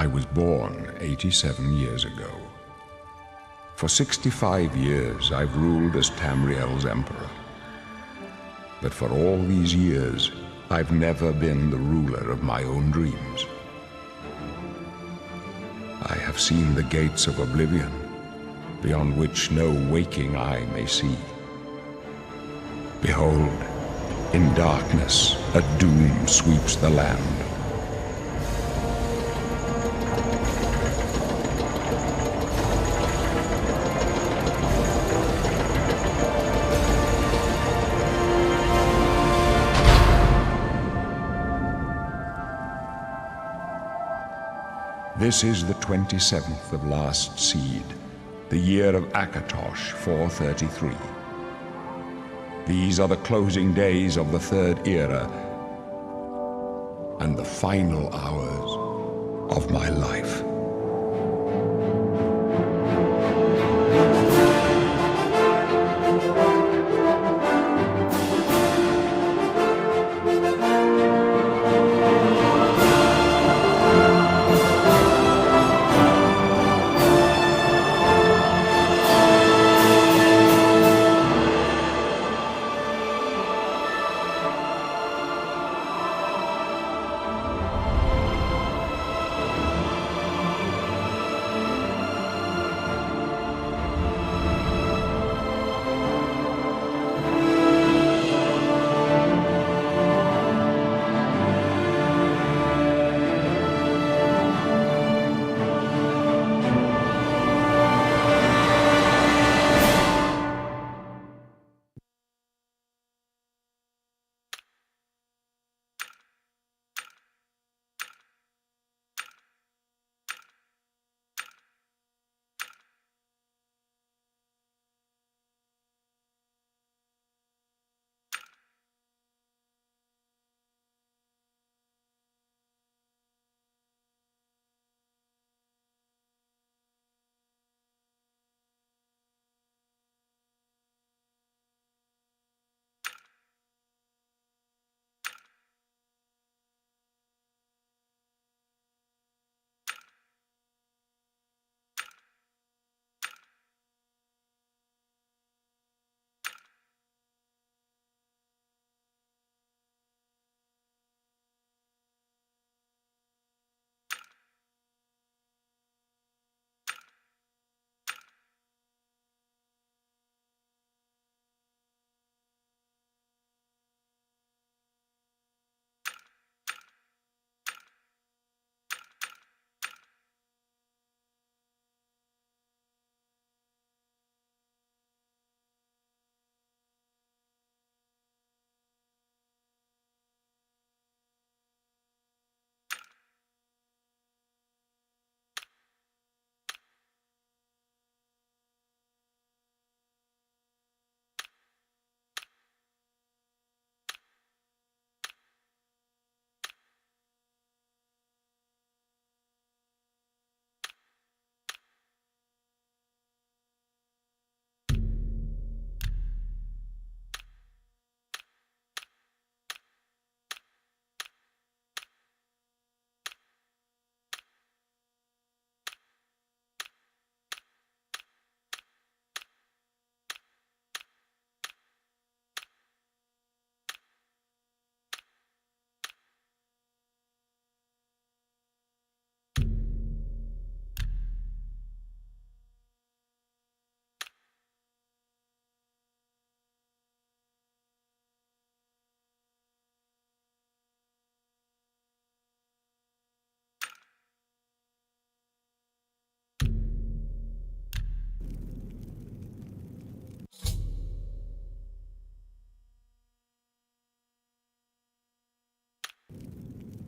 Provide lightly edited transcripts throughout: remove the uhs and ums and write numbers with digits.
I was born 87 years ago. For 65 years, I've ruled as Tamriel's emperor. But for all these years, I've never been the ruler of my own dreams. I have seen the gates of Oblivion, beyond which no waking eye may see. Behold, in darkness, a doom sweeps the land. This is the 27th of last seed, the year of Akatosh 433. These are the closing days of the Third Era and the final hours of my life.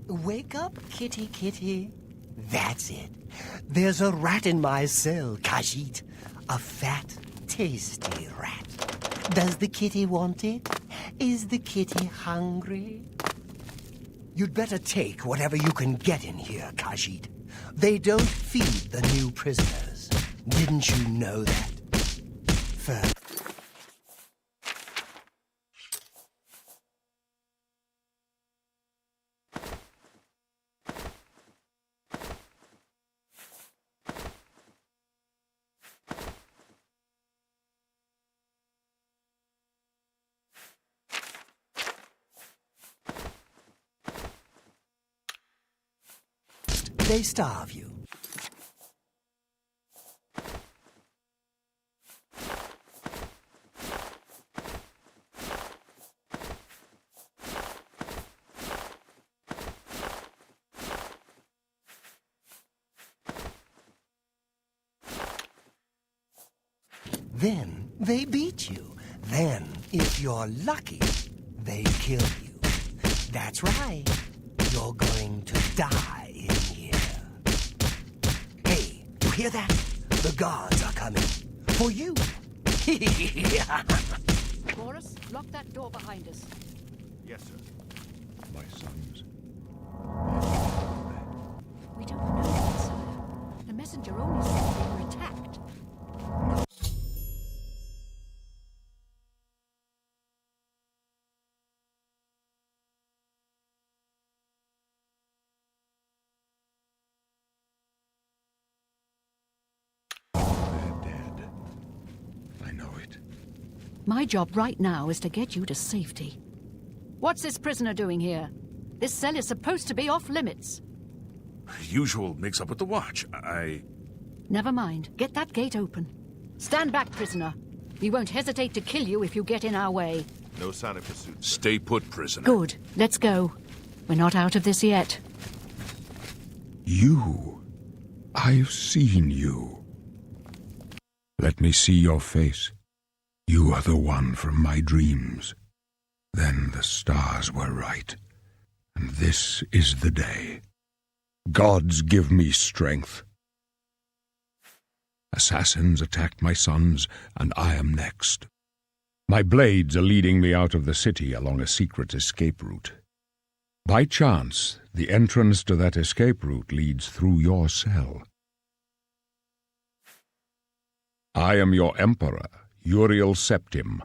Wake up, kitty kitty. That's it. There's a rat in my cell, Khajiit. A fat, tasty rat. Does the kitty want it? Is the kitty hungry? You'd better take whatever you can get in here, Khajiit. They don't feed the new prisoners. Didn't you know that? First. they starve you? Then they beat you. Then, if you're lucky, they kill you. That's right. You're going to die in here. Hey, you hear that? The guards are coming. For you. Boris, lock that door behind us. Yes, sir. My sons. We don't know that, sire. The messenger only said they were attacked. My job right now is to get you to safety. What's this prisoner doing here? This cell is supposed to be off limits. Usual mix-up with the watch. Never mind. Get that gate open. Stand back, prisoner. We won't hesitate to kill you if you get in our way. No sign of pursuit. Stay put, prisoner. Good. Let's go. We're not out of this yet. You. I've seen you. Let me see your face. You are the one from my dreams. Then the stars were right, and this is the day. Gods give me strength. Assassins attacked my sons, and I am next. My blades are leading me out of the city along a secret escape route. By chance, the entrance to that escape route leads through your cell. I am your emperor, Uriel Septim.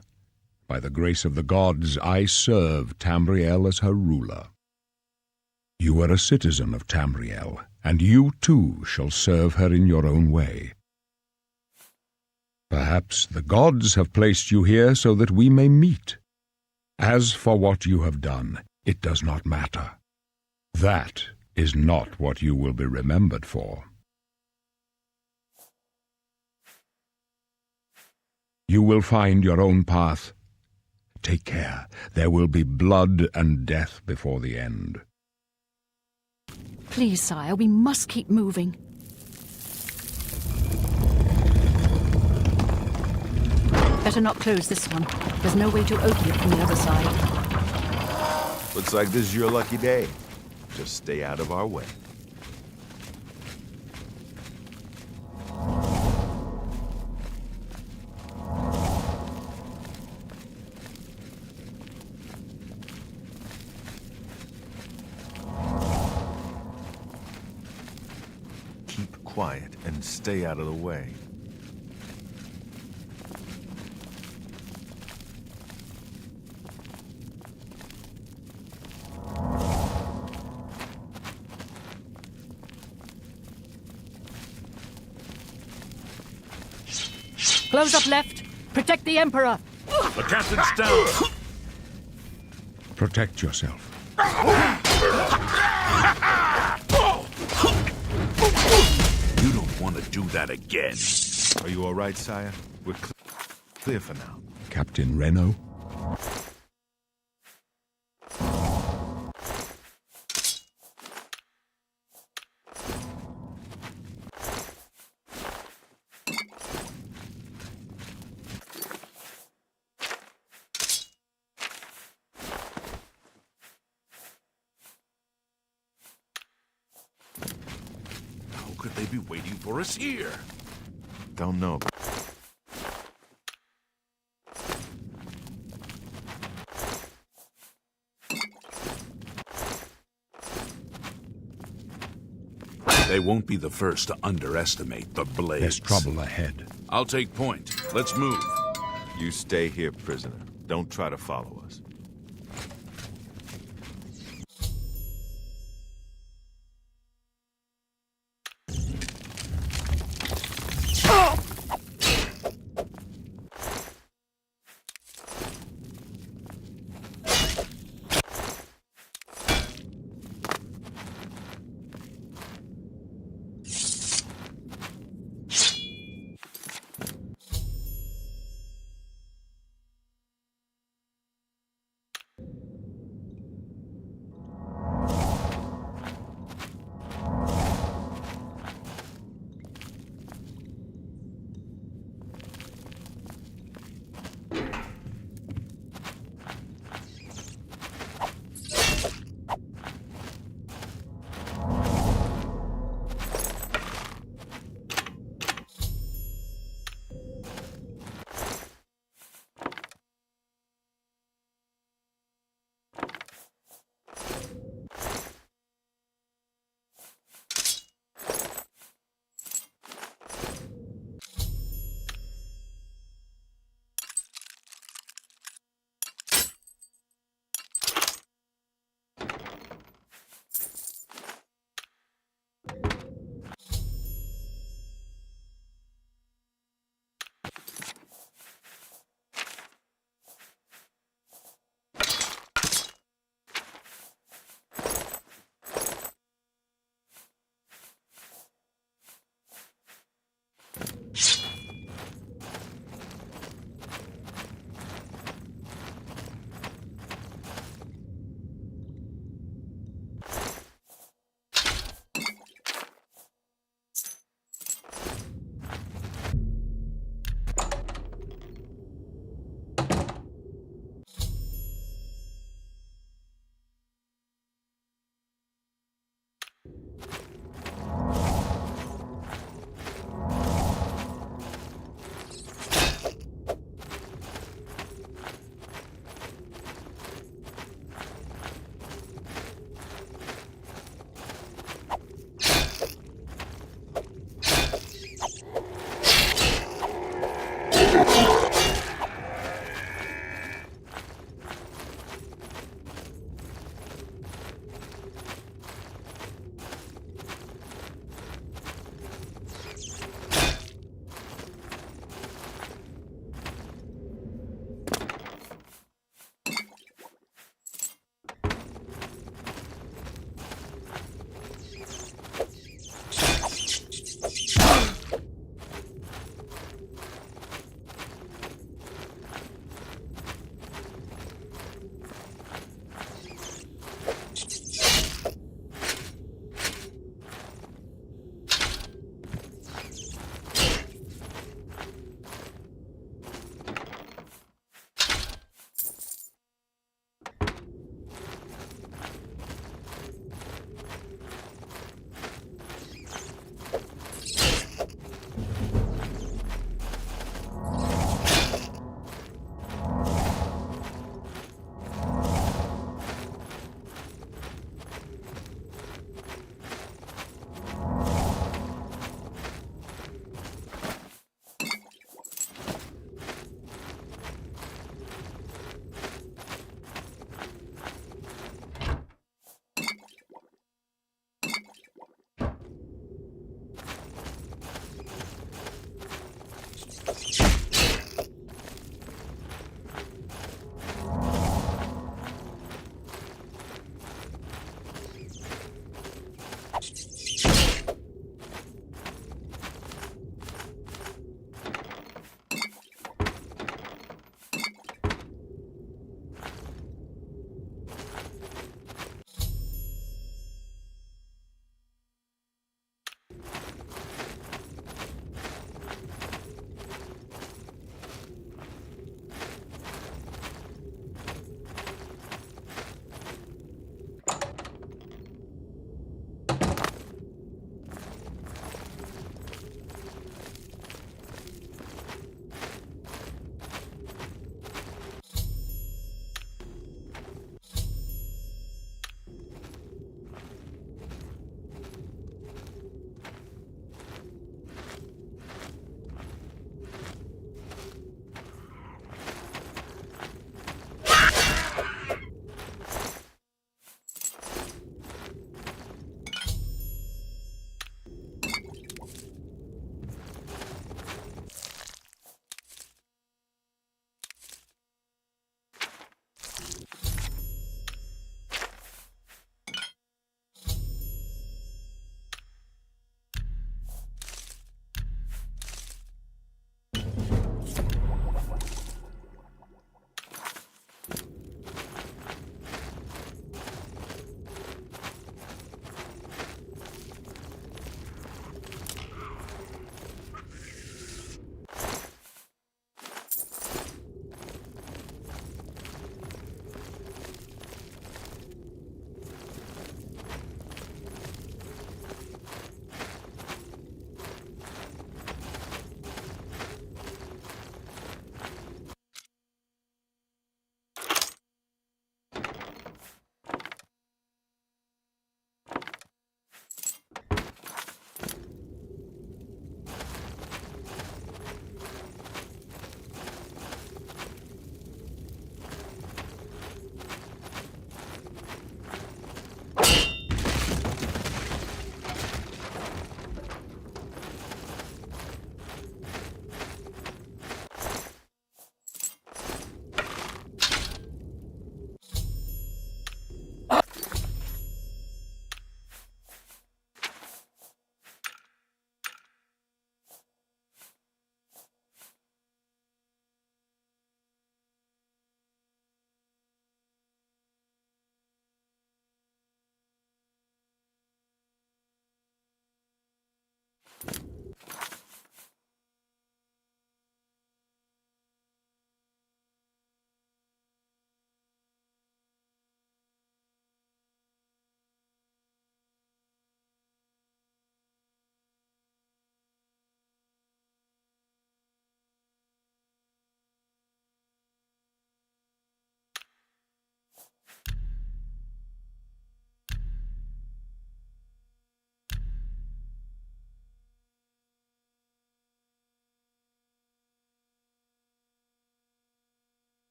By the grace of the gods, I serve Tamriel as her ruler. You are a citizen of Tamriel, and you too shall serve her in your own way. Perhaps the gods have placed you here so that we may meet. As for what you have done, it does not matter. That is not what you will be remembered for. You will find your own path. Take care. There will be blood and death before the end. Please, sire, we must keep moving. Better not close this one. There's no way to open it from the other side. Looks like this is your lucky day. Just stay out of our way. Keep quiet and stay out of the way. Close up left. Protect the Emperor. The captain's down. Protect yourself. You don't want to do that again. Are you all right, sire? We're clear for now. Captain Reno? Could they be waiting for us here? Don't know. They won't be the first to underestimate the blades. There's trouble ahead. I'll take point. Let's move. You stay here, prisoner. Don't try to follow us.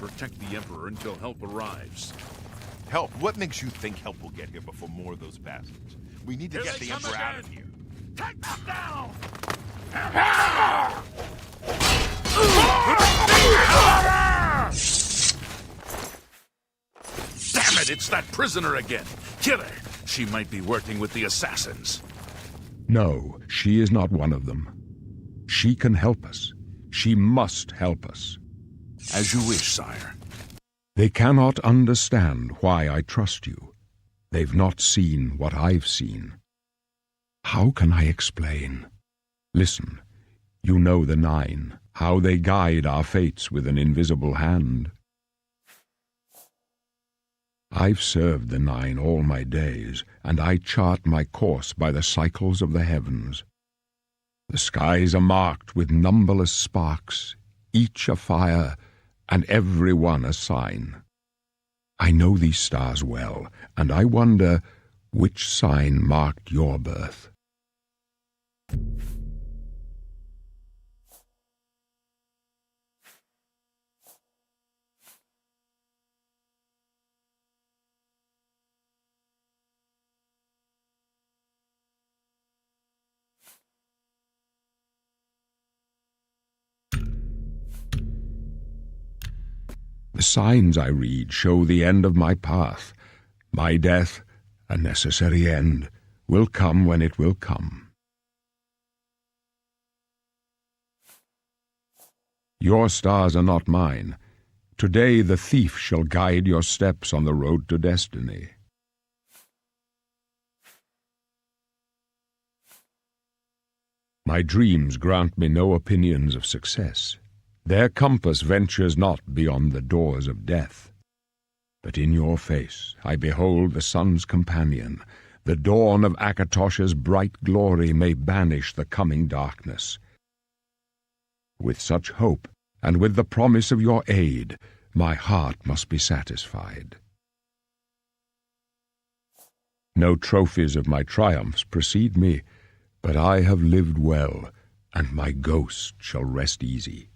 protect the Emperor until help arrives. Help? What makes you think help will get here before more of those bastards? We need to get the Emperor out of here. Take them down! Damn it, it's that prisoner again. Kill her. She might be working with the assassins. No, she is not one of them. She can help us. She must help us. As you wish, sire. They cannot understand why I trust you. They've not seen what I've seen. How can I explain? Listen, you know the Nine, how they guide our fates with an invisible hand. I've served the Nine all my days, and I chart my course by the cycles of the heavens. The skies are marked with numberless sparks, each a fire, and every one a sign. I know these stars well, and I wonder which sign marked your birth. The signs I read show the end of my path. My death, a necessary end, will come when it will come. Your stars are not mine. Today the thief shall guide your steps on the road to destiny. My dreams grant me no opinions of success. Their compass ventures not beyond the doors of death. But in your face I behold the sun's companion. The dawn of Akatosh's bright glory may banish the coming darkness. With such hope, and with the promise of your aid, my heart must be satisfied. No trophies of my triumphs precede me, but I have lived well, and my ghost shall rest easy.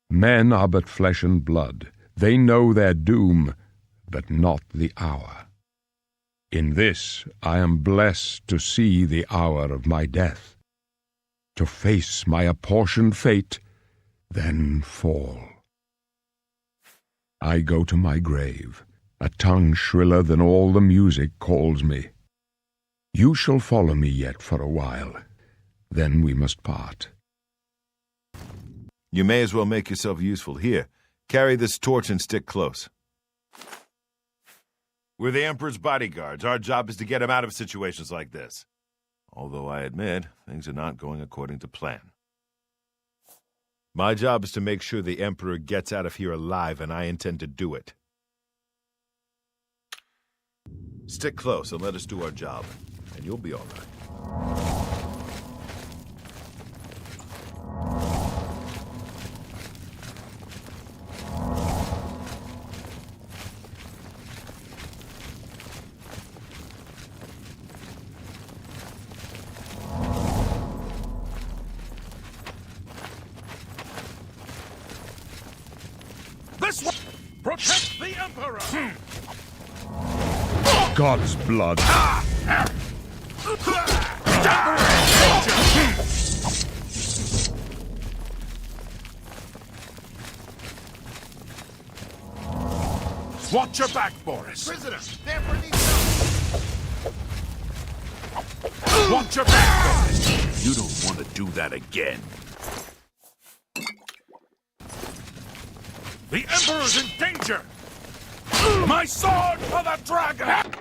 Men are but flesh and blood. They know their doom, but not the hour. In this I am blessed to see the hour of my death, to face my apportioned fate, then fall. I go to my grave. A tongue shriller than all the music calls me. You shall follow me yet for a while, then we must part. You may as well make yourself useful. Here, carry this torch and stick close. We're the Emperor's bodyguards. Our job is to get him out of situations like this. Although I admit, things are not going according to plan. My job is to make sure the Emperor gets out of here alive, and I intend to do it. Stick close and let us do our job, and you'll be all right. This one! Protect the Emperor! God's blood! Watch your back, Boris! Prisoner, the Emperor needs help! Watch your back, Boris! You don't want to do that again. The Emperor's in danger! My sword for the dragon!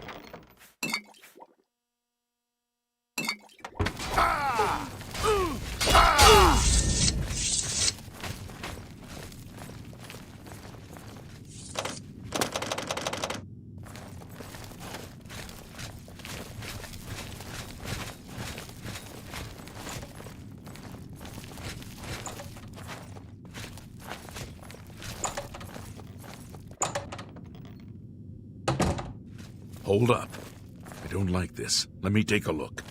Hold up. I don't like this. Let me take a look.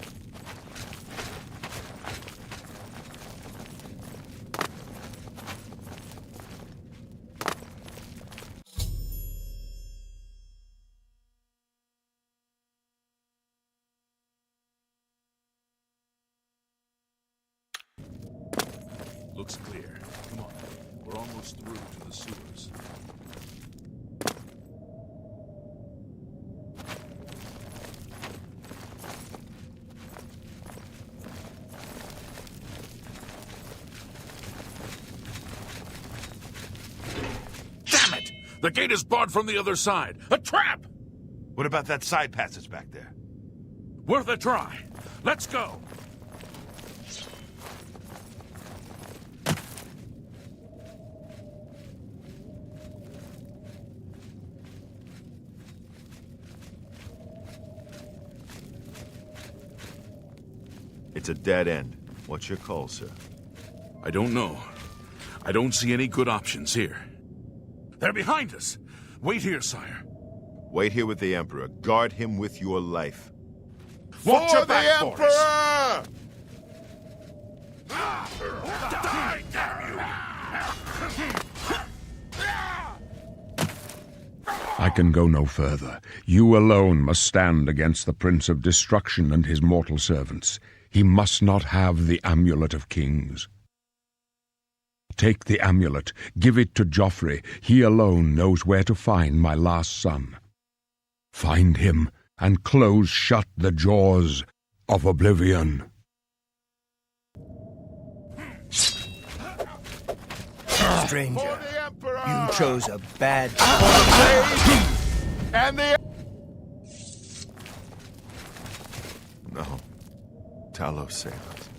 Looks clear. Come on. We're almost through to the sewers. Damn it! The gate is barred from the other side. A trap! What about that side passage back there? Worth a try. Let's go. It's a dead end. What's your call, sir? I don't know. I don't see any good options here. They're behind us. Wait here, sire. Wait here with the Emperor. Guard him with your life. Watch For your back, the Boris. Emperor! Die, damn I can go no further. You alone must stand against the Prince of Destruction and his mortal servants. He must not have the Amulet of Kings. Take the amulet, give it to Joffrey. He alone knows where to find my last son. Find him and close shut the jaws of Oblivion. Stranger, you chose a bad... And the... No. Talos saved us.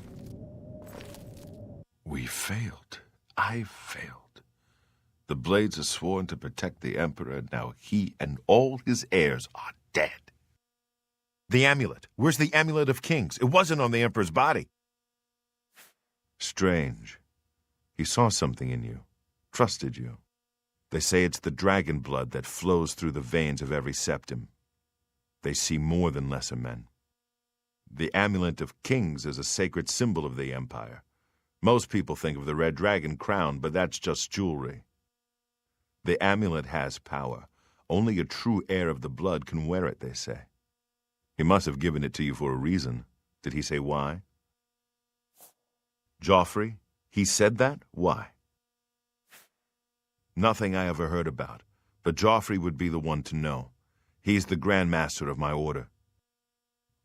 We failed. I failed. The Blades are sworn to protect the Emperor. Now he and all his heirs are dead. The amulet. Where's the Amulet of Kings? It wasn't on the Emperor's body. Strange. He saw something in you. Trusted you. They say it's the dragon blood that flows through the veins of every septim. They see more than lesser men. The Amulet of Kings is a sacred symbol of the Empire. Most people think of the red dragon crown, but that's just jewelry. The amulet has power. Only a true heir of the blood can wear it, they say. He must have given it to you for a reason. Did he say why? Joffrey? He said that? Why? Nothing I ever heard about, but Joffrey would be the one to know. He's the Grand Master of my order.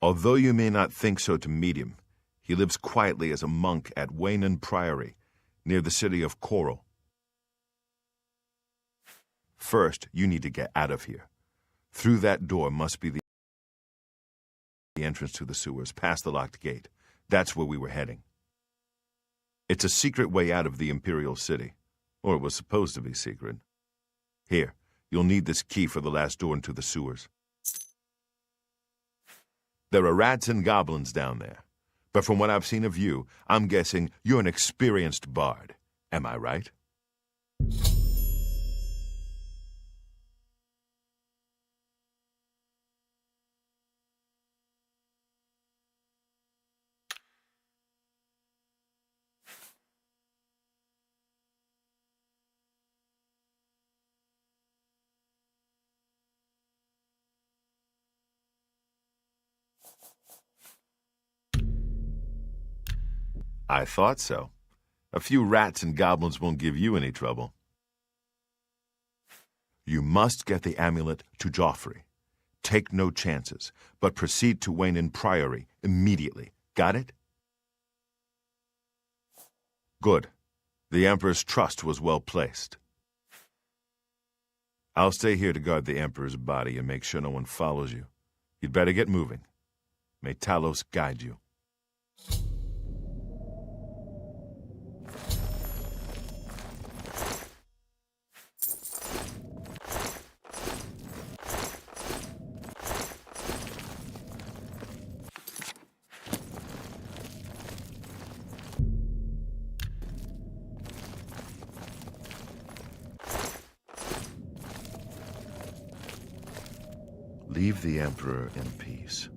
Although you may not think so to meet him, he lives quietly as a monk at Waynon Priory, near the city of Coral. First, you need to get out of here. Through that door must be the entrance to the sewers, past the locked gate. That's where we were heading. It's a secret way out of the Imperial City. Or it was supposed to be secret. Here, you'll need this key for the last door into the sewers. There are rats and goblins down there. But from what I've seen of you, I'm guessing you're an experienced bard. Am I right? I thought so. A few rats and goblins won't give you any trouble. You must get the amulet to Joffrey. Take no chances, but proceed to Waynon Priory immediately. Got it? Good. The Emperor's trust was well placed. I'll stay here to guard the Emperor's body and make sure no one follows you. You'd better get moving. May Talos guide you. Leave the Emperor in peace.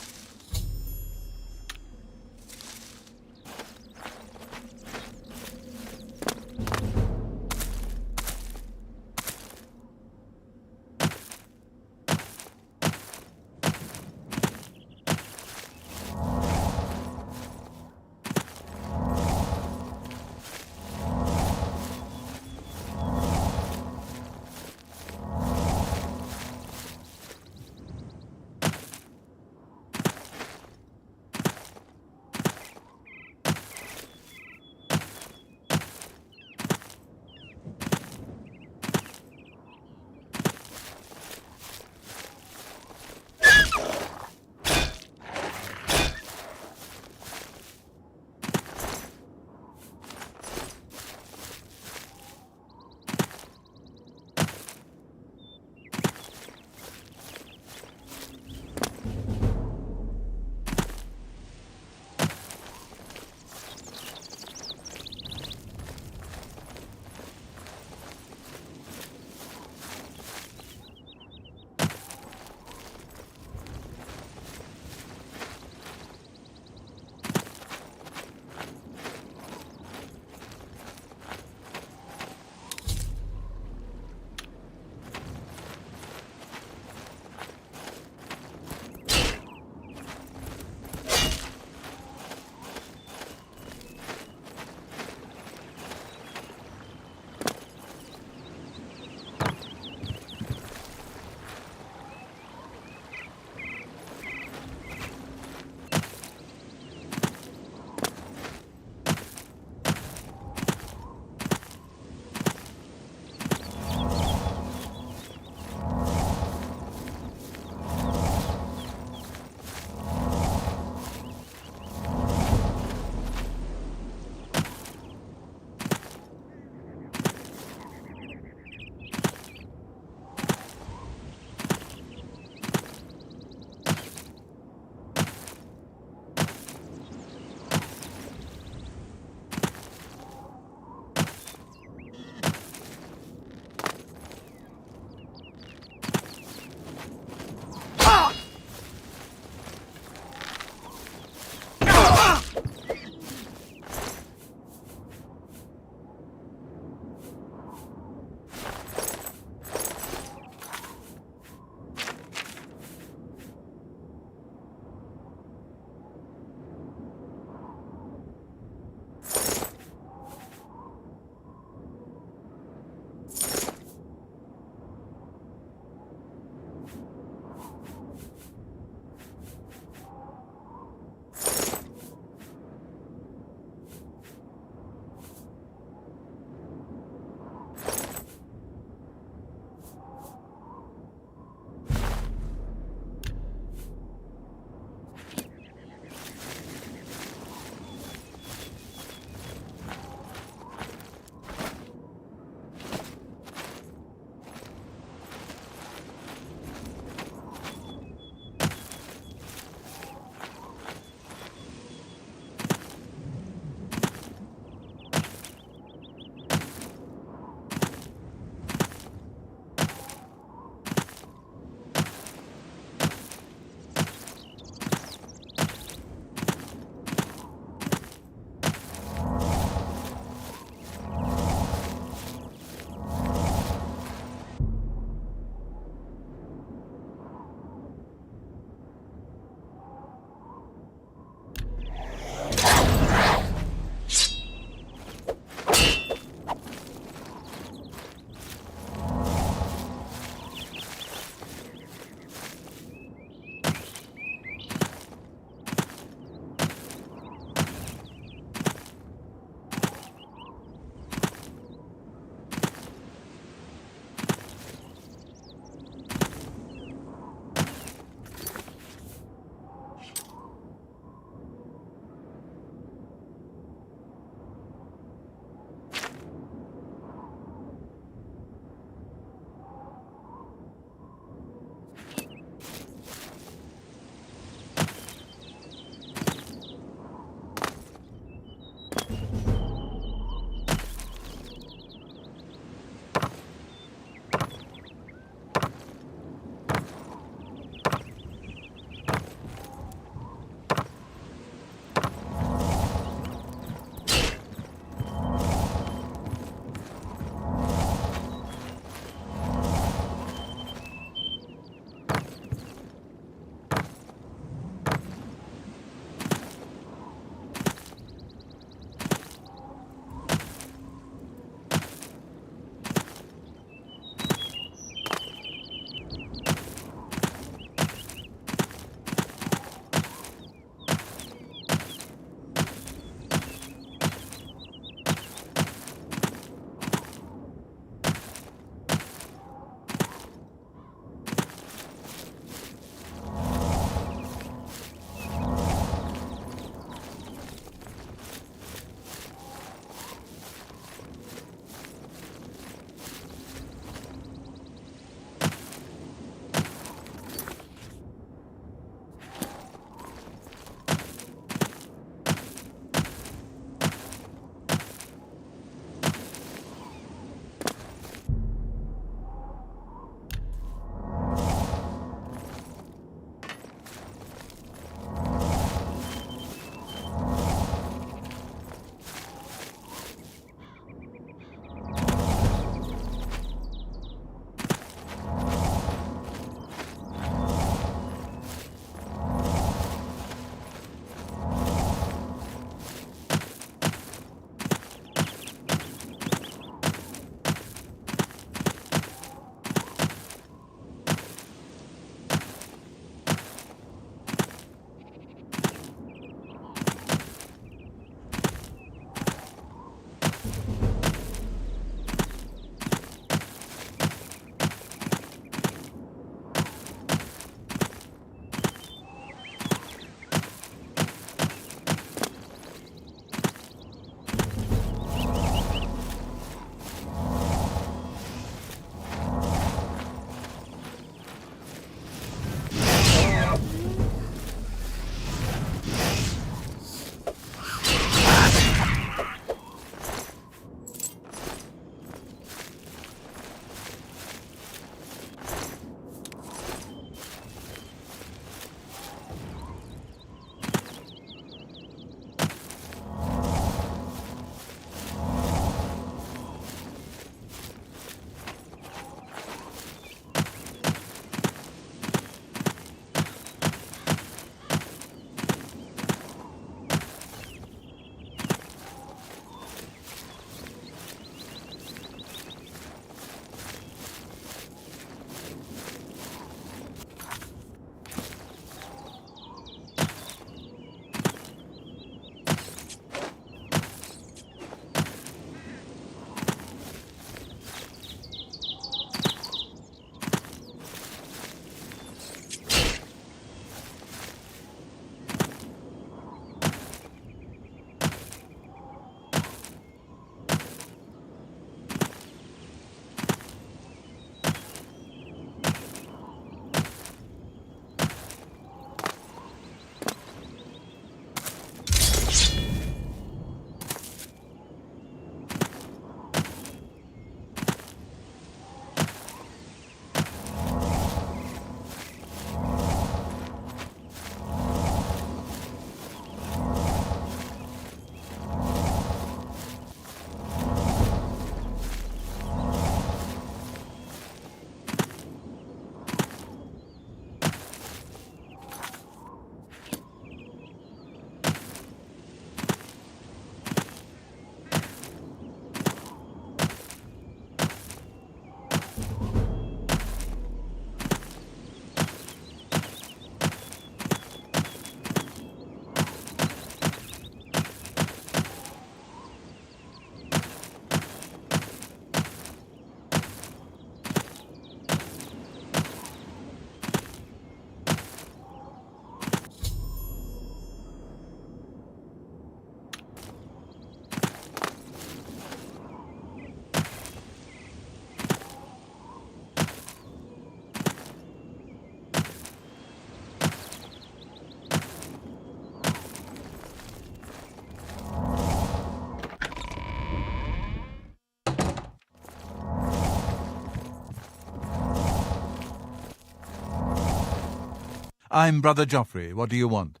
I'm Brother Joffrey. What do you want?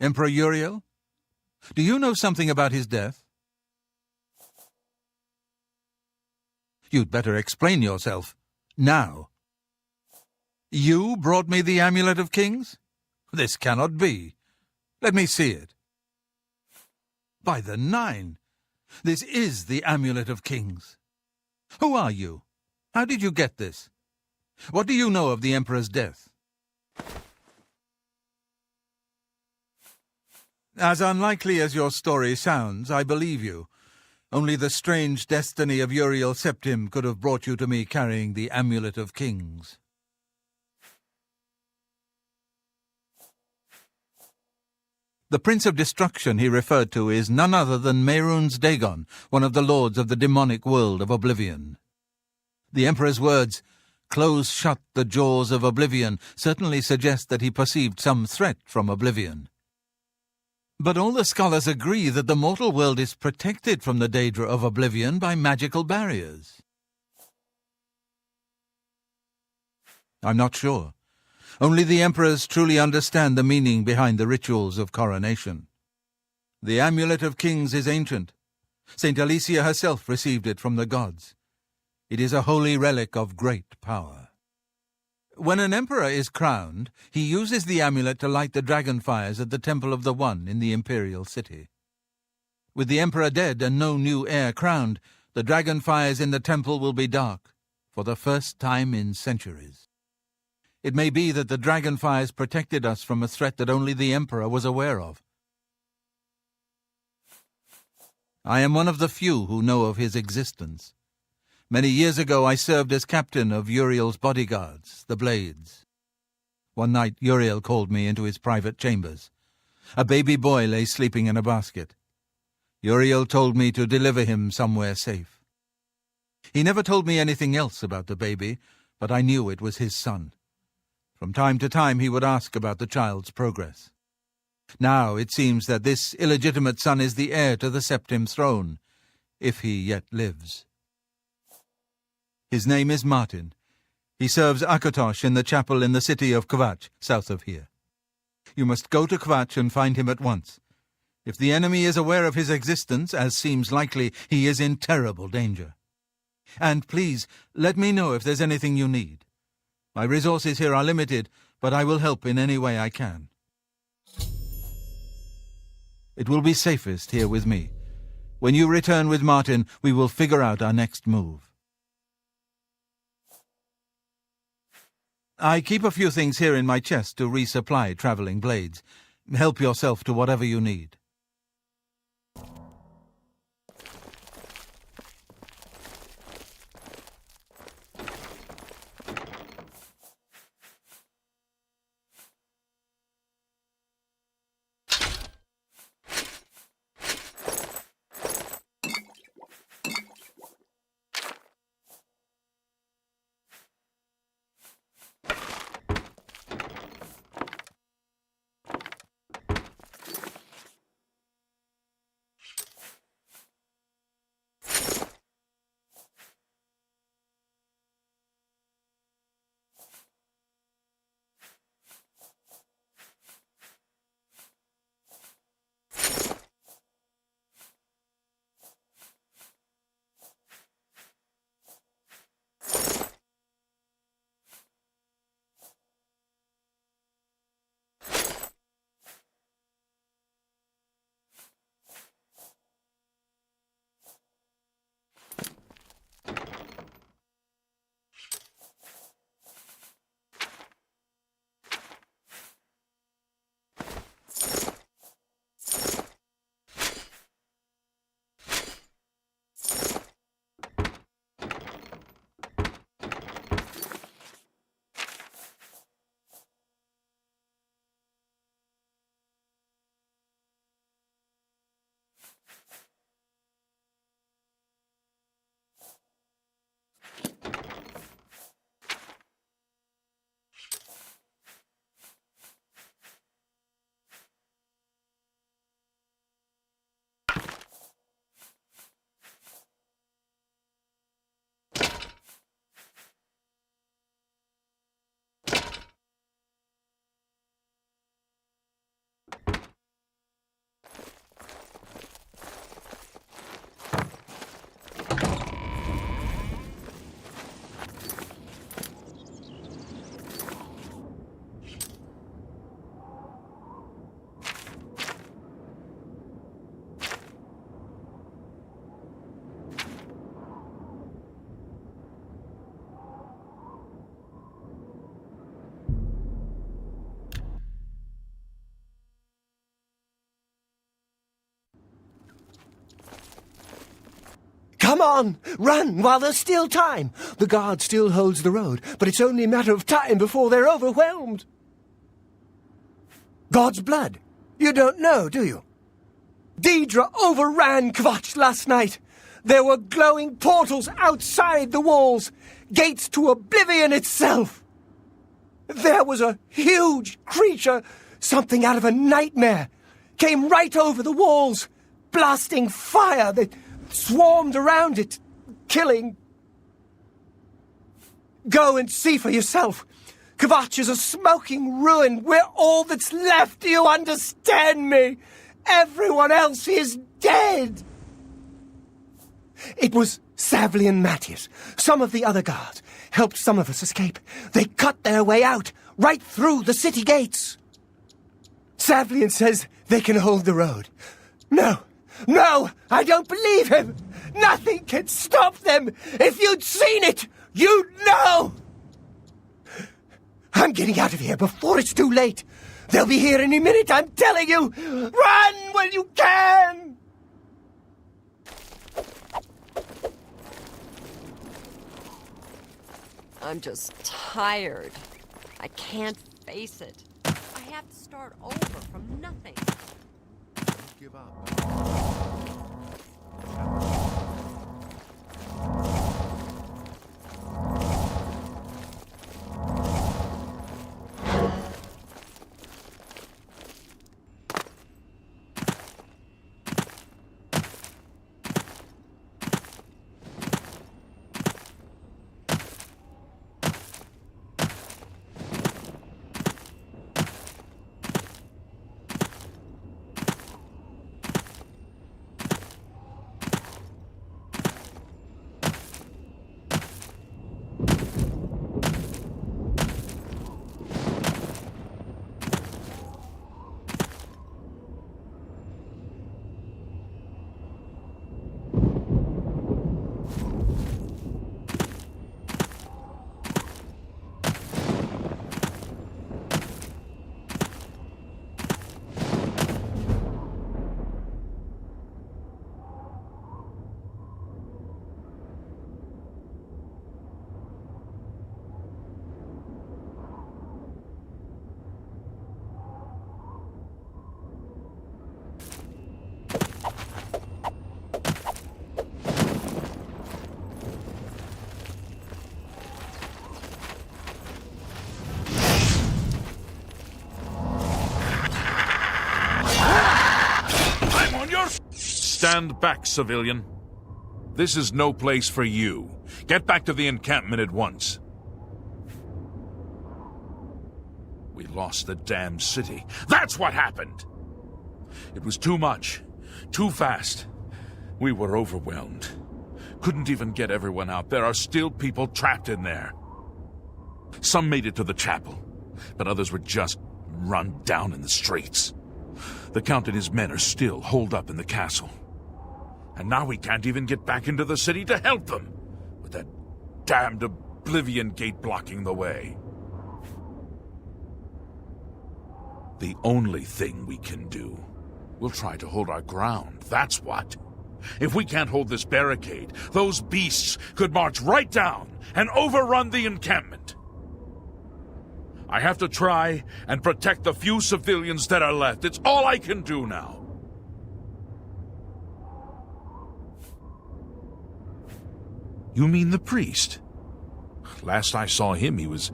Emperor Uriel? Do you know something about his death? You'd better explain yourself. Now. You brought me the Amulet of Kings? This cannot be. Let me see it. By the Nine! This is the Amulet of Kings. Who are you? How did you get this? What do you know of the Emperor's death? As unlikely as your story sounds, I believe you. Only the strange destiny of Uriel Septim could have brought you to me carrying the Amulet of Kings. The Prince of Destruction he referred to is none other than Mehrunes Dagon, one of the lords of the demonic world of Oblivion. The Emperor's words, "Close shut the jaws of Oblivion," certainly suggest that he perceived some threat from Oblivion. But all the scholars agree that the mortal world is protected from the Daedra of Oblivion by magical barriers. I'm not sure. Only the emperors truly understand the meaning behind the rituals of coronation. The Amulet of Kings is ancient. Saint Alicia herself received it from the gods. It is a holy relic of great power. When an emperor is crowned, he uses the amulet to light the dragon fires at the Temple of the One in the imperial city. With the emperor dead and no new heir crowned, the dragon fires in the temple will be dark, for the first time in centuries. It may be that the dragon fires protected us from a threat that only the emperor was aware of. I am one of the few who know of his existence. Many years ago I served as captain of Uriel's bodyguards, the Blades. One night Uriel called me into his private chambers. A baby boy lay sleeping in a basket. Uriel told me to deliver him somewhere safe. He never told me anything else about the baby, but I knew it was his son. From time to time he would ask about the child's progress. Now it seems that this illegitimate son is the heir to the Septim throne, if he yet lives. His name is Martin. He serves Akatosh in the chapel in the city of Kvatch, south of here. You must go to Kvatch and find him at once. If the enemy is aware of his existence, as seems likely, he is in terrible danger. And please, let me know if there's anything you need. My resources here are limited, but I will help in any way I can. It will be safest here with me. When you return with Martin, we will figure out our next move. I keep a few things here in my chest to resupply traveling blades. Help yourself to whatever you need. Come on, run while there's still time. The guard still holds the road, but it's only a matter of time before they're overwhelmed. God's blood? You don't know, do you? Deidre overran Kvatch last night. There were glowing portals outside the walls, gates to Oblivion itself. There was a huge creature, something out of a nightmare, came right over the walls, blasting fire that swarmed around it, killing. Go and see for yourself. Kvatch is a smoking ruin. We're all that's left. Do you understand me? Everyone else is dead. It was Savli and Matthias. Some of the other guards helped some of us escape. They cut their way out, right through the city gates. Savlian says they can hold the road. No, I don't believe him. Nothing can stop them. If you'd seen it, you'd know. I'm getting out of here before it's too late. They'll be here any minute, I'm telling you. Run when you can. I'm just tired. I can't face it. I have to start over from nothing. Don't give up. Stand back, civilian. This is no place for you. Get back to the encampment at once. We lost the damn city. That's what happened! It was too much. Too fast. We were overwhelmed. Couldn't even get everyone out. There are still people trapped in there. Some made it to the chapel, but others were just run down in the streets. The Count and his men are still holed up in the castle. And now we can't even get back into the city to help them, with that damned Oblivion gate blocking the way. The only thing we can do, we'll try to hold our ground, that's what. If we can't hold this barricade, those beasts could march right down and overrun the encampment. I have to try and protect the few civilians that are left. It's all I can do now. You mean the priest? Last I saw him, he was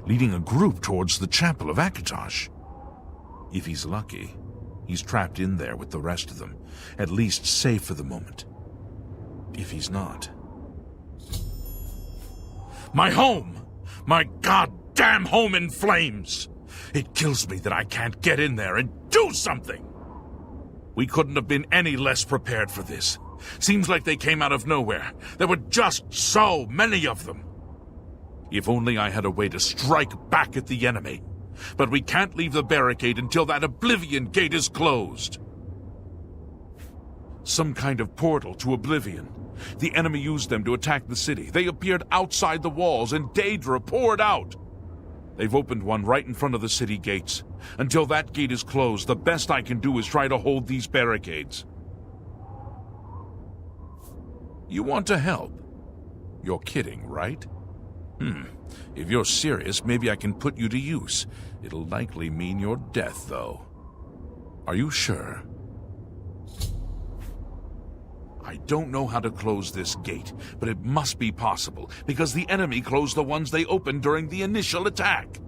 leading a group towards the chapel of Akatosh. If he's lucky, he's trapped in there with the rest of them, at least safe for the moment. If he's not... My home! My goddamn home in flames! It kills me that I can't get in there and do something! We couldn't have been any less prepared for this. Seems like they came out of nowhere. There were just so many of them. If only I had a way to strike back at the enemy. But we can't leave the barricade until that Oblivion gate is closed. Some kind of portal to Oblivion. The enemy used them to attack the city. They appeared outside the walls and Daedra poured out. They've opened one right in front of the city gates. Until that gate is closed, the best I can do is try to hold these barricades. You want to help? You're kidding, right? If you're serious, maybe I can put you to use. It'll likely mean your death, though. Are you sure? I don't know how to close this gate, but it must be possible, because the enemy closed the ones they opened during the initial attack.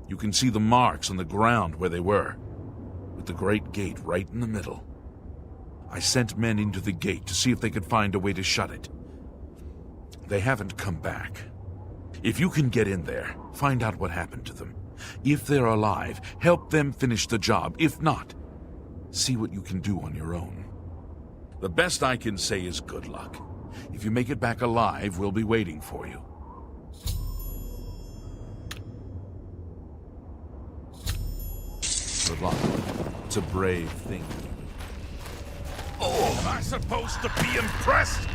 You can see the marks on the ground where they were, with the great gate right in the middle. I sent men into the gate to see if they could find a way to shut it. They haven't come back. If you can get in there, find out what happened to them. If they're alive, help them finish the job. If not, see what you can do on your own. The best I can say is good luck. If you make it back alive, we'll be waiting for you. Good luck. It's a brave thing. Oh, am I supposed to be impressed?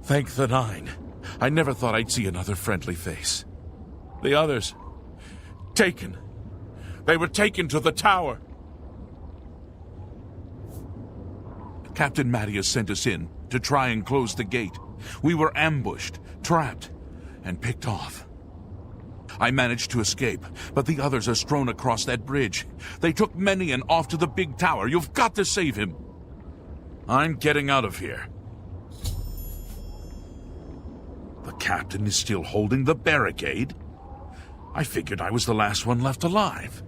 Thank the Nine. I never thought I'd see another friendly face. The others... taken. They were taken to the tower. Captain Mattias sent us in to try and close the gate. We were ambushed, trapped, and picked off. I managed to escape, but the others are strewn across that bridge. They took Menian off to the big tower. You've got to save him. I'm getting out of here. The captain is still holding the barricade? I figured I was the last one left alive.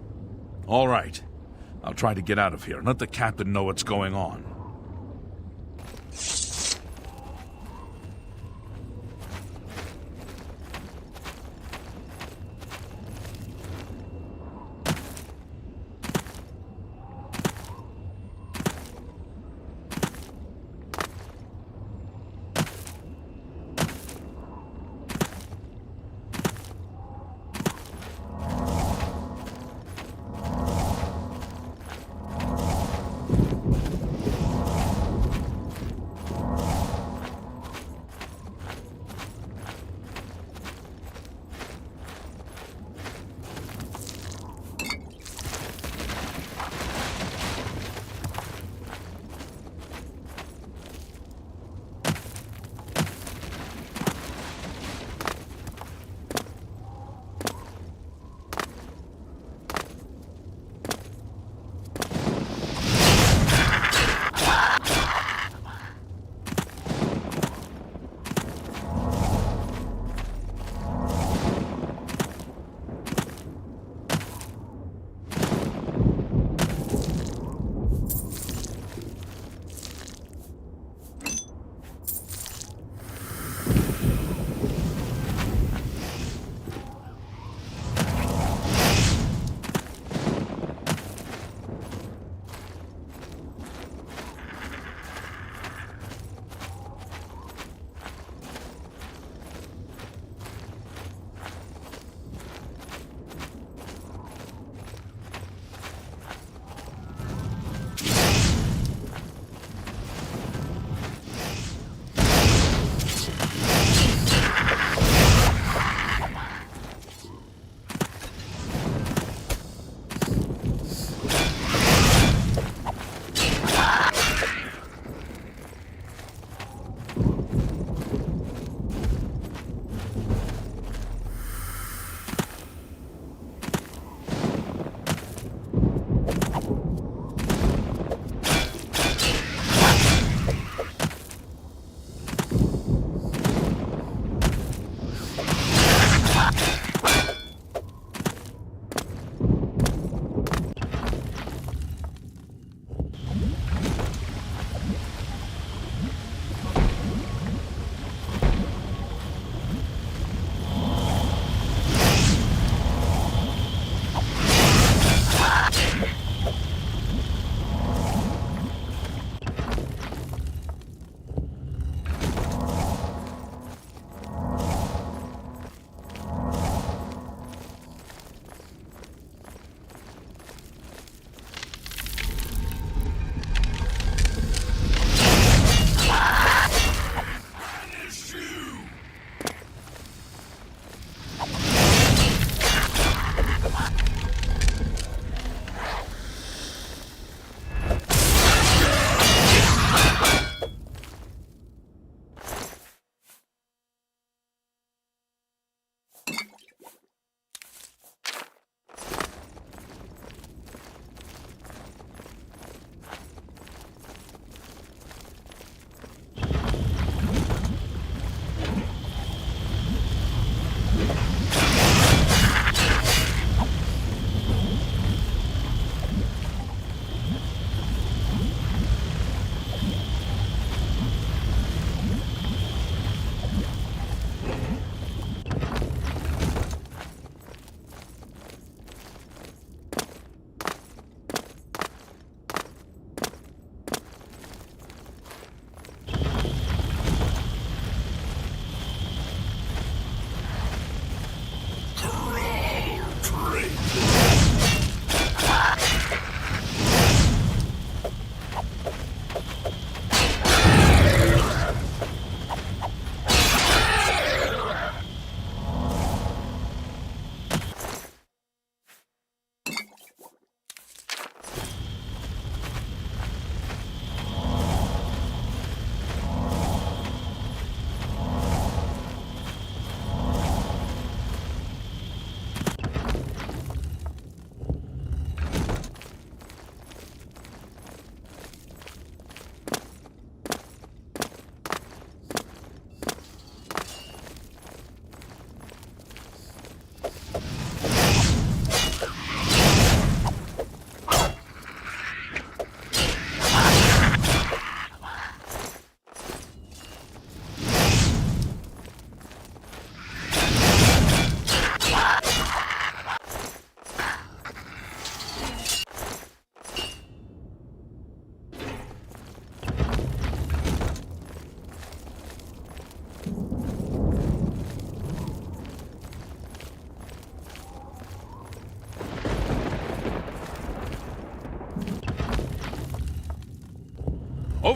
All right. I'll try to get out of here and let the captain know what's going on.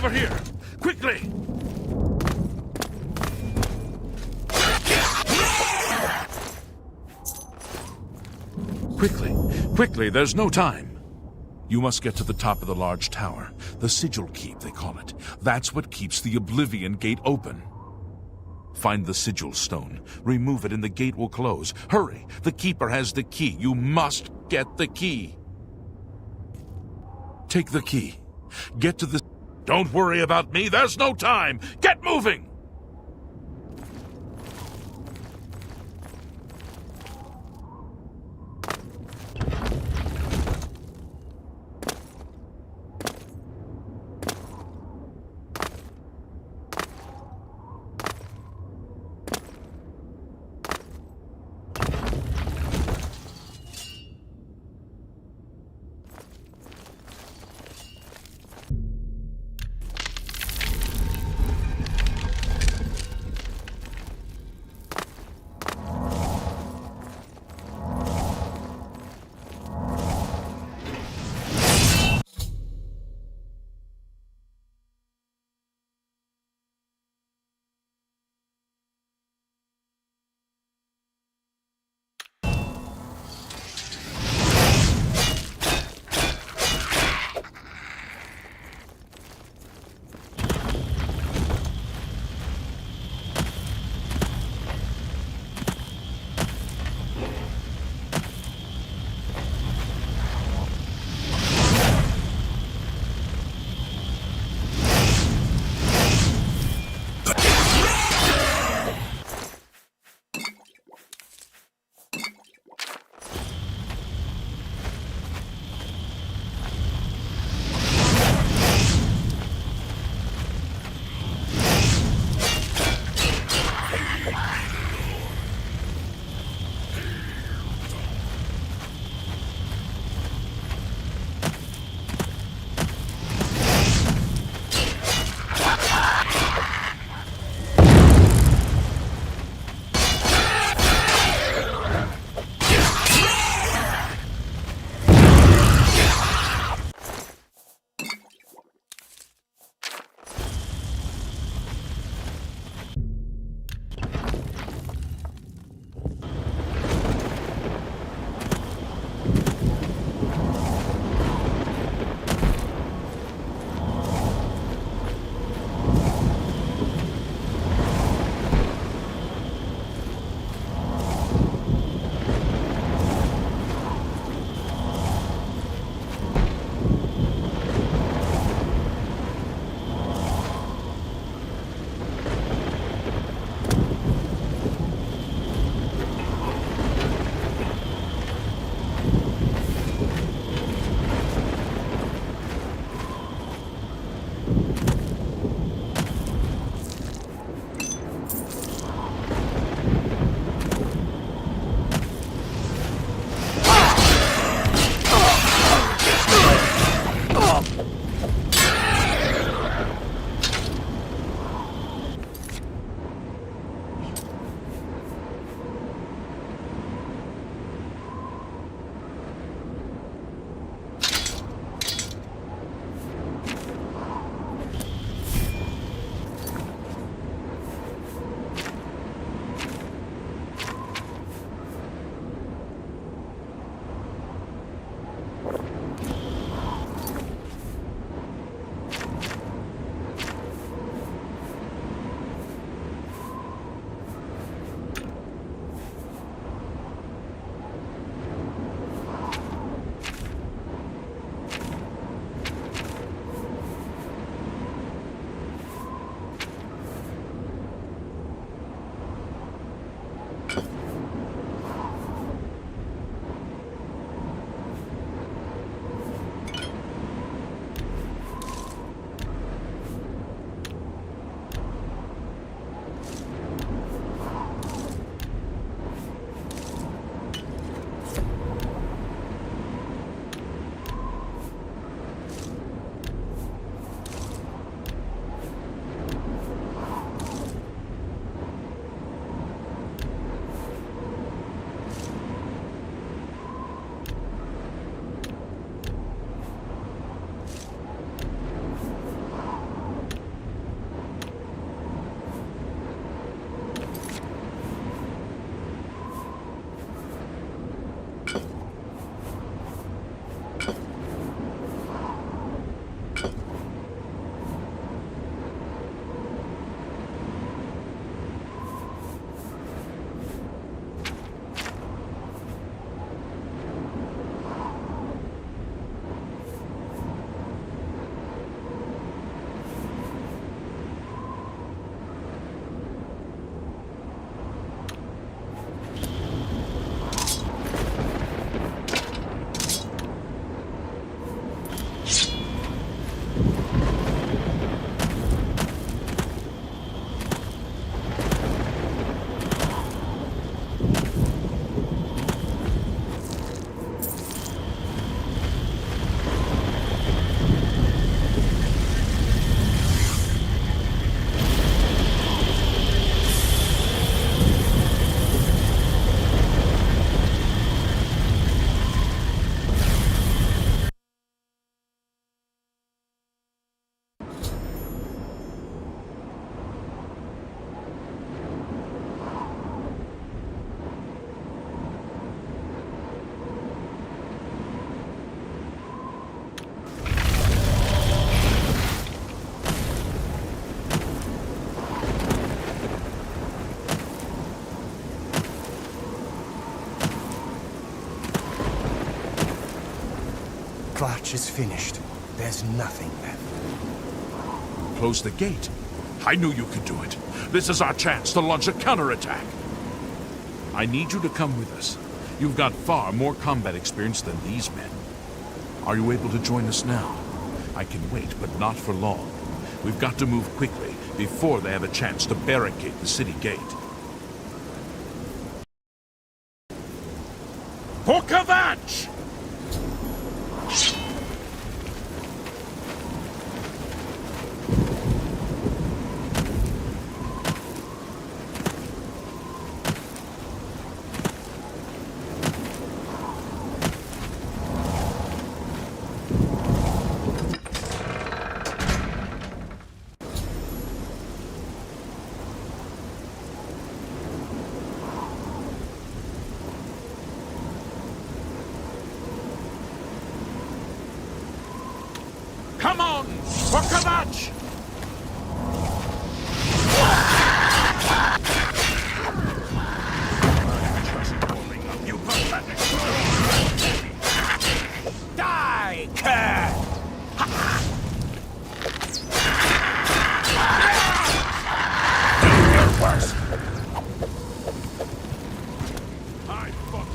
over here! Quickly! Quickly! Quickly, there's no time! You must get to the top of the large tower. The sigil keep, they call it. That's what keeps the Oblivion gate open. Find the sigil stone. Remove it and the gate will close. Hurry! The keeper has the key. You must get the key. Take the key. Get to the... Don't worry about me. There's no time. Get moving! Kvatch is finished. There's nothing left. Close the gate. I knew you could do it. This is our chance to launch a counterattack. I need you to come with us. You've got far more combat experience than these men. Are you able to join us now? I can wait, but not for long. We've got to move quickly before they have a chance to barricade the city gate. For Kvatch! Come on! For Kvatch! You pathetic! Die, cat! Do your worst! I fuck.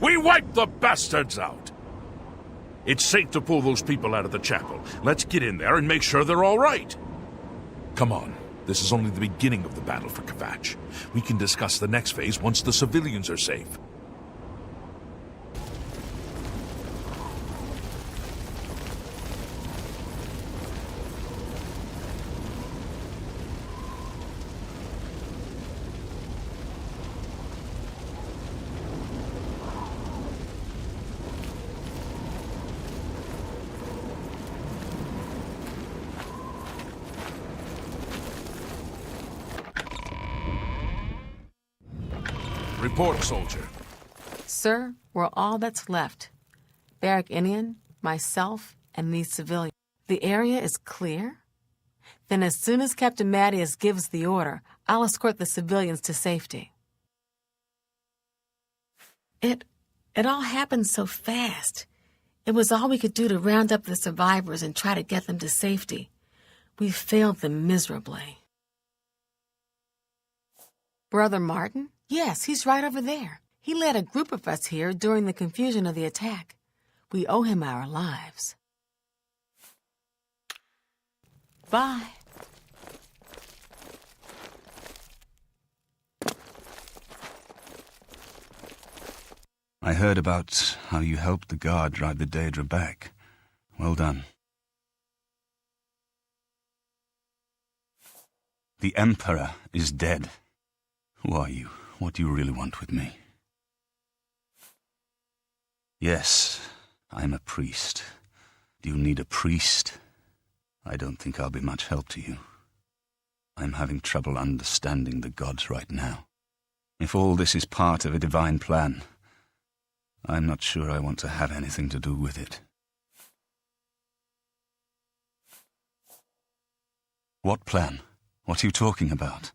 We wiped the bastards out! It's safe to pull those people out of the chapel. Let's get in there and make sure they're all right. Come on. This is only the beginning of the battle for Kvatch. We can discuss the next phase once the civilians are safe. Report, soldier. Sir, we're all that's left. Barrack Inian, myself, and these civilians. The area is clear? Then as soon as Captain Mattias gives the order, I'll escort the civilians to safety. It all happened so fast. It was all we could do to round up the survivors and try to get them to safety. We failed them miserably. Brother Martin? Yes, he's right over there. He led a group of us here during the confusion of the attack. We owe him our lives. Bye. I heard about how you helped the guard drive the Daedra back. Well done. The Emperor is dead. Who are you? What do you really want with me? Yes, I'm a priest. Do you need a priest? I don't think I'll be much help to you. I'm having trouble understanding the gods right now. If all this is part of a divine plan, I'm not sure I want to have anything to do with it. What plan? What are you talking about?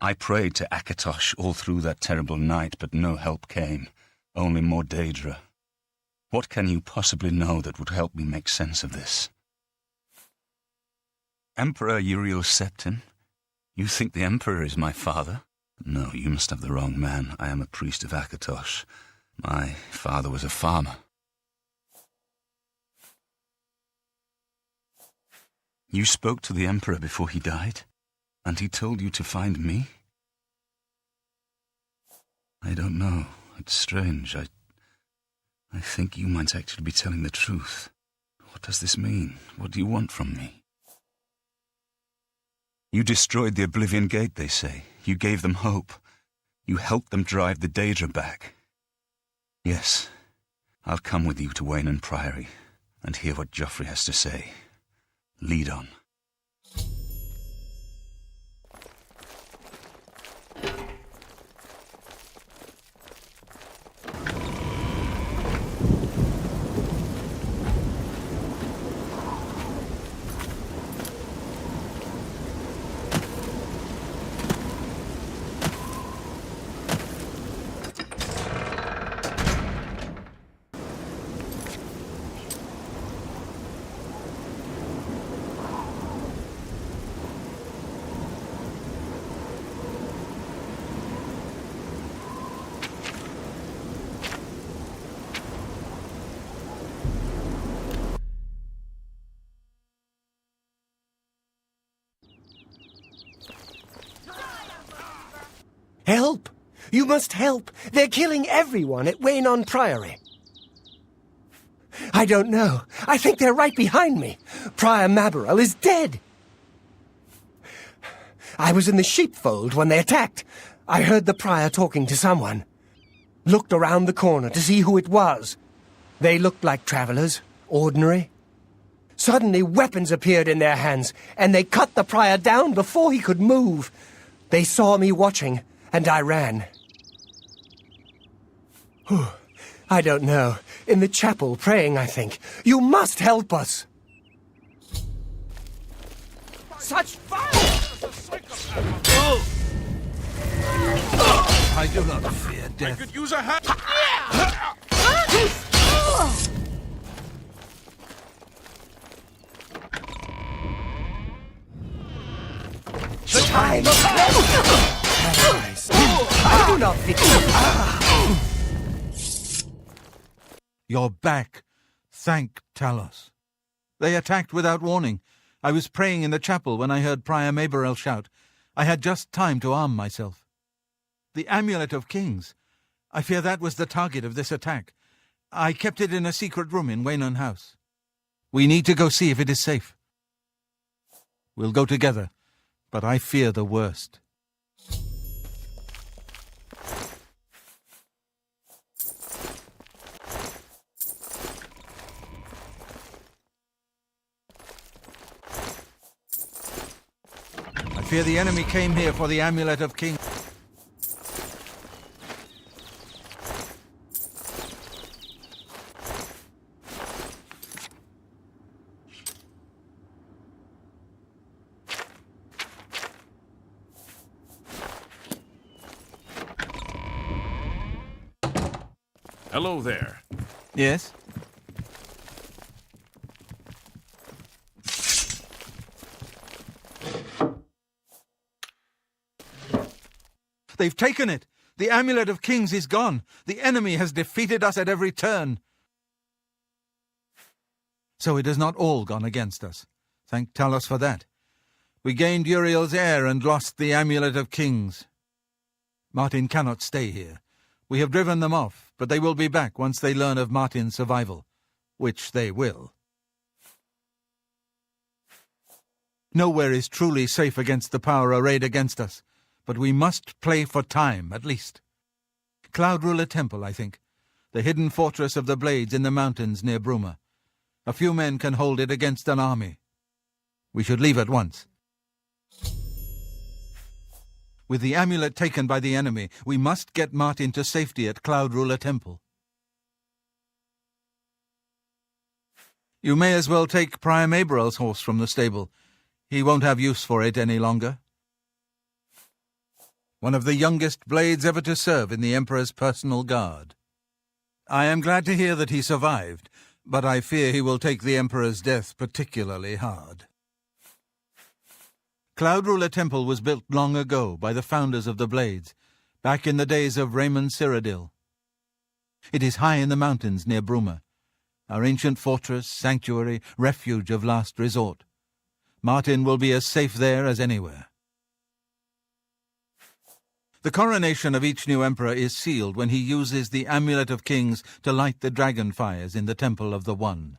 I prayed to Akatosh all through that terrible night, but no help came. Only more Daedra. What can you possibly know that would help me make sense of this? Emperor Uriel Septim? You think the Emperor is my father? No, you must have the wrong man. I am a priest of Akatosh. My father was a farmer. You spoke to the Emperor before he died? And he told you to find me? I don't know. It's strange. I think you might actually be telling the truth. What does this mean? What do you want from me? You destroyed the Oblivion Gate, they say. You gave them hope. You helped them drive the Daedra back. Yes, I'll come with you to Wayne Priory and hear what Joffrey has to say. Lead on. You must help. They're killing everyone at Waynon Priory. I don't know. I think they're right behind me. Prior Maborel is dead. I was in the sheepfold when they attacked. I heard the prior talking to someone. Looked around the corner to see who it was. They looked like travelers, ordinary. Suddenly weapons appeared in their hands, and they cut the prior down before he could move. They saw me watching, and I ran. I don't know. In the chapel, praying, I think. You must help us! Such fire! I do not fear death. I could use a hand. The time of paradise. I do not fit. You're back. Thank Talos. They attacked without warning. I was praying in the chapel when I heard Prior Maborel shout. I had just time to arm myself. The Amulet of Kings. I fear that was the target of this attack. I kept it in a secret room in Waynon House. We need to go see if it is safe. We'll go together, but I fear the worst. I fear the enemy came here for the Amulet of Kings. Hello there. Yes? They've taken it! The Amulet of Kings is gone! The enemy has defeated us at every turn! So it has not all gone against us. Thank Talos for that. We gained Uriel's heir and lost the Amulet of Kings. Martin cannot stay here. We have driven them off, but they will be back once they learn of Martin's survival. Which they will. Nowhere is truly safe against the power arrayed against us, but we must play for time, at least. Cloud Ruler Temple, I think. The hidden fortress of the Blades in the mountains near Bruma. A few men can hold it against an army. We should leave at once. With the amulet taken by the enemy, we must get Martin to safety at Cloud Ruler Temple. You may as well take Prior Maborel's horse from the stable. He won't have use for it any longer. One of the youngest blades ever to serve in the Emperor's personal guard. I am glad to hear that he survived, but I fear he will take the Emperor's death particularly hard. Cloud Ruler Temple was built long ago by the founders of the Blades, back in the days of Raymond Cyrodiil. It is high in the mountains near Bruma, our ancient fortress, sanctuary, refuge of last resort. Martin will be as safe there as anywhere. The coronation of each new emperor is sealed when he uses the Amulet of Kings to light the dragon fires in the Temple of the One.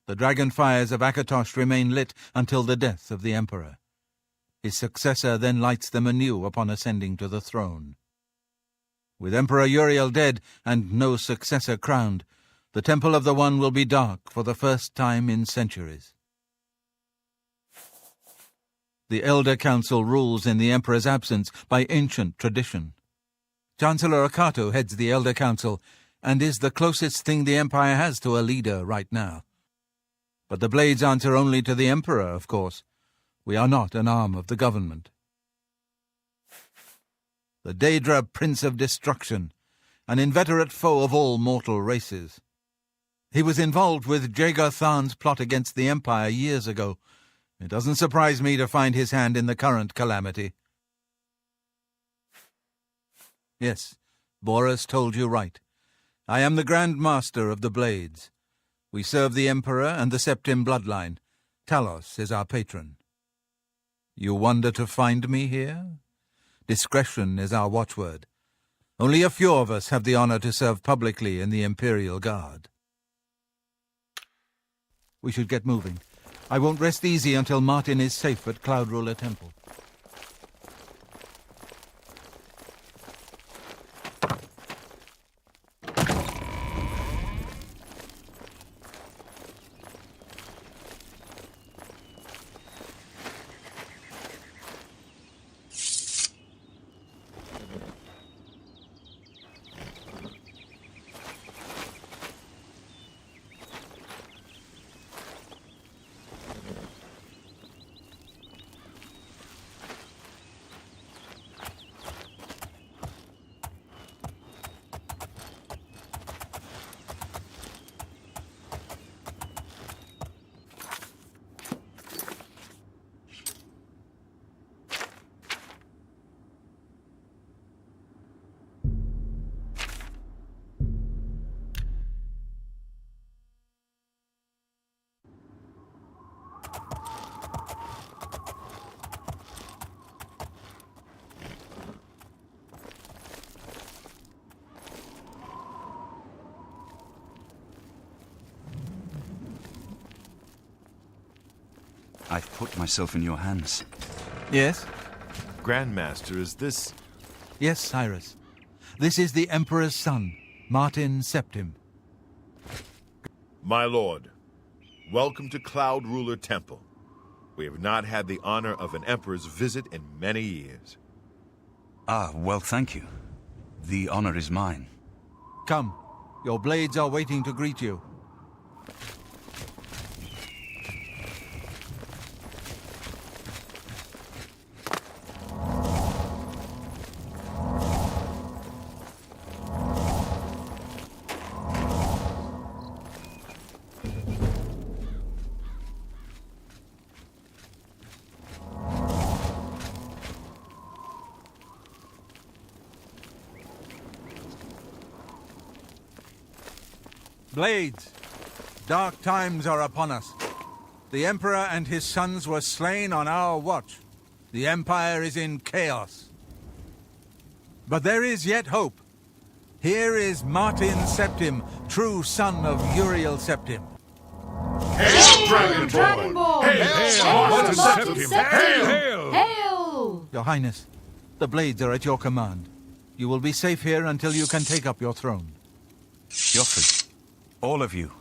The dragon fires of Akatosh remain lit until the death of the emperor. His successor then lights them anew upon ascending to the throne. With Emperor Uriel dead and no successor crowned, the Temple of the One will be dark for the first time in centuries. The Elder Council rules in the Emperor's absence by ancient tradition. Chancellor Akato heads the Elder Council and is the closest thing the Empire has to a leader right now. But the Blades answer only to the Emperor, of course. We are not an arm of the government. The Daedra Prince of Destruction, an inveterate foe of all mortal races. He was involved with Jagar Tharn's plot against the Empire years ago. It doesn't surprise me to find his hand in the current calamity. Yes, Boris told you right. I am the Grand Master of the Blades. We serve the Emperor and the Septim bloodline. Talos is our patron. You wonder to find me here? Discretion is our watchword. Only a few of us have the honor to serve publicly in the Imperial Guard. We should get moving. I won't rest easy until Martin is safe at Cloud Ruler Temple. I've put myself in your hands. Yes? Grandmaster, is this... Yes, Cyrus. This is the Emperor's son, Martin Septim. My lord, welcome to Cloud Ruler Temple. We have not had the honor of an emperor's visit in many years. Ah, well, thank you. The honor is mine. Come. Your blades are waiting to greet you. Blades, dark times are upon us. The Emperor and his sons were slain on our watch. The Empire is in chaos. But there is yet hope. Here is Martin Septim, true son of Uriel Septim. Hail, Dragonborn! Hail, Martin Septim! Hail! Hail! Your Highness, the blades are at your command. You will be safe here until you can take up your throne. Joffrey, all of you.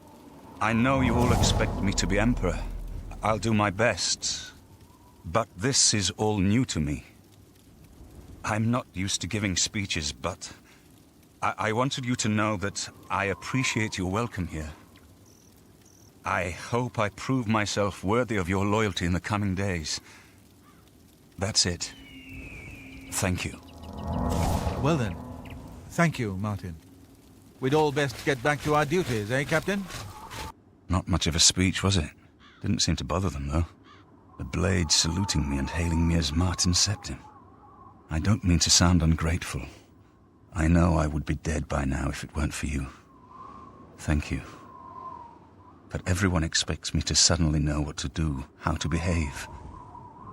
I know you all expect me to be Emperor. I'll do my best. But this is all new to me. I'm not used to giving speeches, but I wanted you to know that I appreciate your welcome here. I hope I prove myself worthy of your loyalty in the coming days. That's it. Thank you. Well then, thank you, Martin. We'd all best get back to our duties, eh, Captain? Not much of a speech, was it? Didn't seem to bother them, though. The blades saluting me and hailing me as Martin Septim. I don't mean to sound ungrateful. I know I would be dead by now if it weren't for you. Thank you. But everyone expects me to suddenly know what to do, how to behave.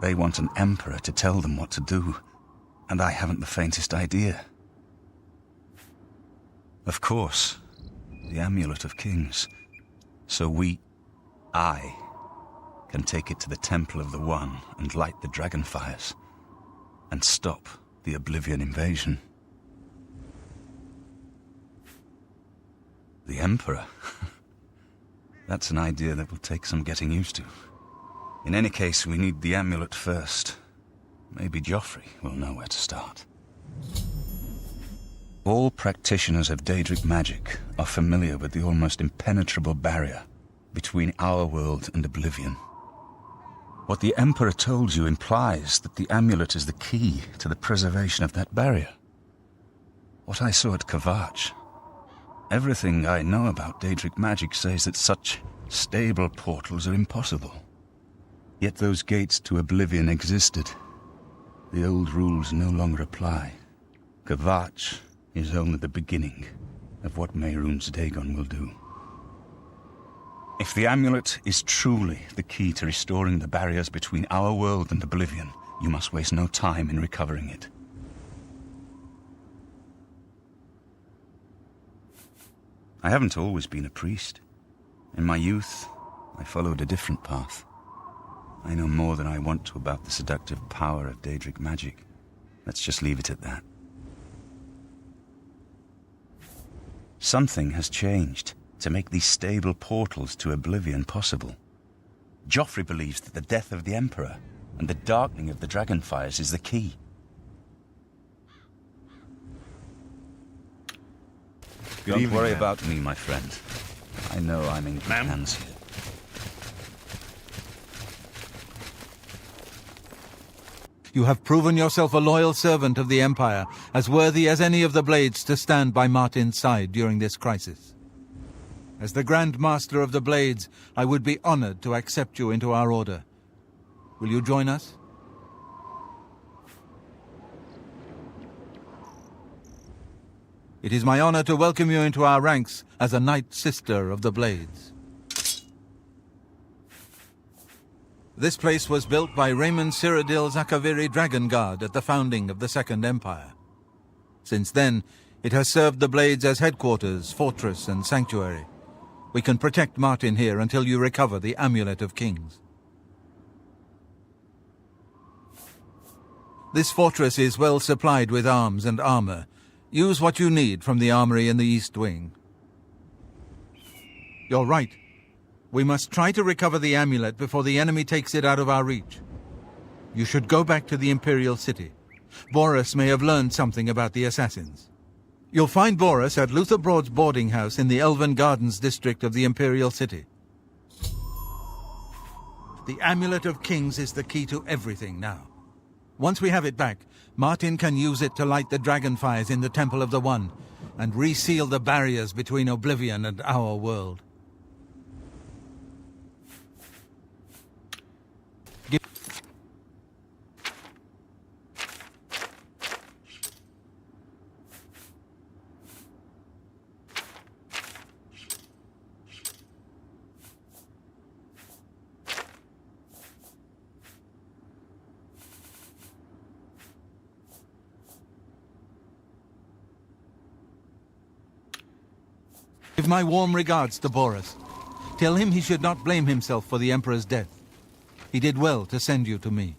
They want an emperor to tell them what to do, and I haven't the faintest idea. Of course, the Amulet of Kings. So I, can take it to the Temple of the One and light the dragon fires, and stop the Oblivion invasion. The Emperor? That's an idea that will take some getting used to. In any case, we need the amulet first. Maybe Joffrey will know where to start. All practitioners of Daedric magic are familiar with the almost impenetrable barrier between our world and Oblivion. What the Emperor told you implies that the amulet is the key to the preservation of that barrier. What I saw at Kvatch. Everything I know about Daedric magic says that such stable portals are impossible. Yet those gates to Oblivion existed. The old rules no longer apply. Kvatch is only the beginning of what Mehrunes Dagon will do. If the amulet is truly the key to restoring the barriers between our world and Oblivion, you must waste no time in recovering it. I haven't always been a priest. In my youth, I followed a different path. I know more than I want to about the seductive power of Daedric magic. Let's just leave it at that. Something has changed to make these stable portals to Oblivion possible. Joffrey believes that the death of the Emperor and the darkening of the Dragonfires is the key. Don't worry about me, my friend. I know I'm in good hands here. You have proven yourself a loyal servant of the Empire, as worthy as any of the Blades to stand by Martin's side during this crisis. As the Grand Master of the Blades, I would be honored to accept you into our order. Will you join us? It is my honor to welcome you into our ranks as a Knight Sister of the Blades. This place was built by Raymond Cyrodiil Zakaviri Dragon Guard at the founding of the Second Empire. Since then, it has served the Blades as headquarters, fortress, and sanctuary. We can protect Martin here until you recover the Amulet of Kings. This fortress is well supplied with arms and armor. Use what you need from the armory in the East Wing. You're right. We must try to recover the amulet before the enemy takes it out of our reach. You should go back to the Imperial City. Boris may have learned something about the assassins. You'll find Boris at Luther Broad's boarding house in the Elven Gardens district of the Imperial City. The Amulet of Kings is the key to everything now. Once we have it back, Martin can use it to light the dragonfires in the Temple of the One and reseal the barriers between Oblivion and our world. Give my warm regards to Boris. Tell him he should not blame himself for the Emperor's death. He did well to send you to me.